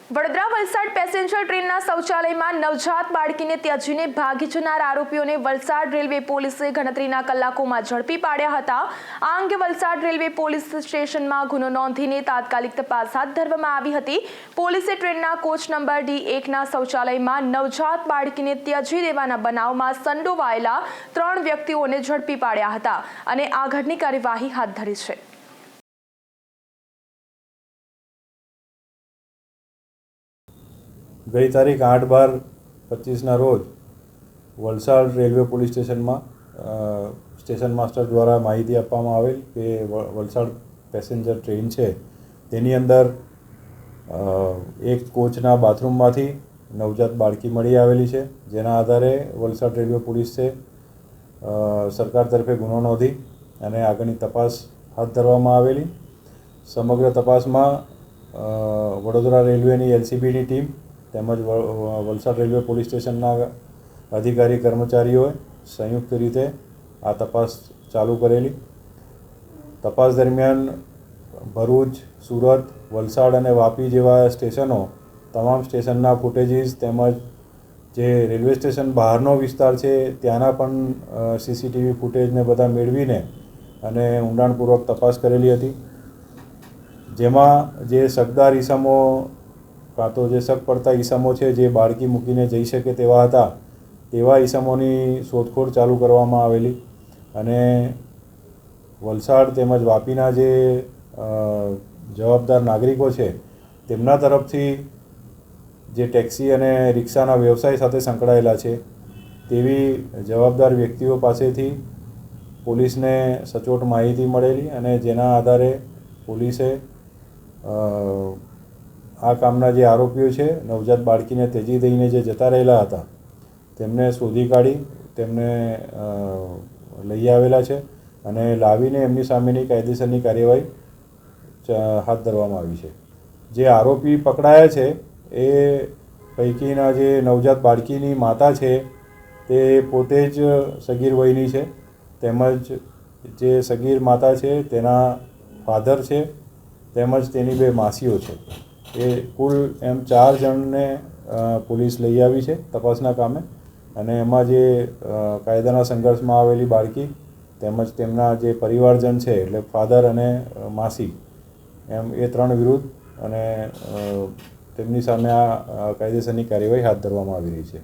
Vadodara Valsad passenger ટ્રેનના શૌચાલયમાં નવજાત બાળકીને ત્યજીને ભાગી જનાર આરોપીઓને વલસાડ રેલવે પોલીસે ગણતરીના કલાકોમાં ઝડપી પાડ્યા હતા। આ અંગે વલસાડ રેલવે પોલીસ સ્ટેશનમાં ગુનો નોંધીને તાત્કાલિક તપાસ હાથ ધરવામાં આવી હતી। પોલીસે ટ્રેનના કોચ નંબર D1ના શૌચાલયમાં નવજાત બાળકીને ત્યજી દેવાના બનાવમાં સંડોવાયેલા 3 વ્યક્તિઓને ઝડપી પાડ્યા હતા અને આગળની કાર્યવાહી હાથ ધરી છે। गई तारीख 8/12/25 रोज वलसाड रेलवे पुलिस स्टेशन में स्टेशन मास्टर द्वारा माहिती आपवामां आवेल के वलसाड पेसेंजर ट्रेन है तेनी अंदर एक कोचना बाथरूम में नवजात बाळकी मळी आवेली है, जेना आधारे वलसाड रेलवे पुलिस से सरकार तरफे गुनो नोंधी अने आगळनी तपास हाथ धरवामां आवेली। समग्र तपास में वडोदरा रेलवेनी LCBनी टीम તેમજ વલસાડ રેલવે પોલીસ સ્ટેશનના અધિકારી કર્મચારીઓએ સંયુક્ત રીતે આ તપાસ ચાલુ કરેલી। તપાસ દરમિયાન ભરૂચ, સુરત, વલસાડ અને વાપી જેવા સ્ટેશનો તમામ સ્ટેશનના ફૂટેજીસ તેમજ જે રેલવે સ્ટેશન બહારનો વિસ્તાર છે ત્યાંના પણ CCTV ફૂટેજને બધા મેળવીને અને ઊંડાણપૂર્વક તપાસ કરેલી હતી, જેમાં જે શકદાર ઈસમો કાં તો જે શક પડતા ઈસમો છે જે બાળકી મૂકીને જઈ શકે તેવા હતા તેવા ઈસમોની શોધખોળ ચાલુ કરવામાં આવેલી અને વલસાડ તેમજ વાપીના જે જવાબદાર નાગરિકો છે તેમના તરફથી જે ટેક્સી અને રિક્ષાના વ્યવસાય સાથે સંકળાયેલા છે તેવી જવાબદાર વ્યક્તિઓ પાસેથી પોલીસને સચોટ માહિતી મળેલી અને જેના આધારે પોલીસે આ કામના જે આરોપીઓ છે નવજાત બાળકીને ત્યજી દઈને જે જતા રહેલા હતા તેમને શોધી કાઢી તેમને લઈ આવેલા છે અને લાવીને એમની સામેની કાયદેસરની કાર્યવાહી હાથ ધરવામાં આવી છે। જે આરોપી પકડાયા છે એ પૈકીના જે નવજાત બાળકીની માતા છે તે પોતે જ સગીર વયની છે તેમજ જે સગીર માતા છે તેના ફાધર છે તેમજ તેની 2 માસીઓ છે। એ કુલ એમ 4 જણને પોલીસ લઈ આવી છે તપાસના કામે અને એમાં જે કાયદાના સંઘર્ષમાં આવેલી બાળકી તેમજ તેમના જે પરિવારજન છે એટલે ફાધર અને માસી એમ એ 3 વિરુદ્ધ અને તેમની સામે આ કાયદેસરની કાર્યવાહી હાથ ધરવામાં આવી રહી છે।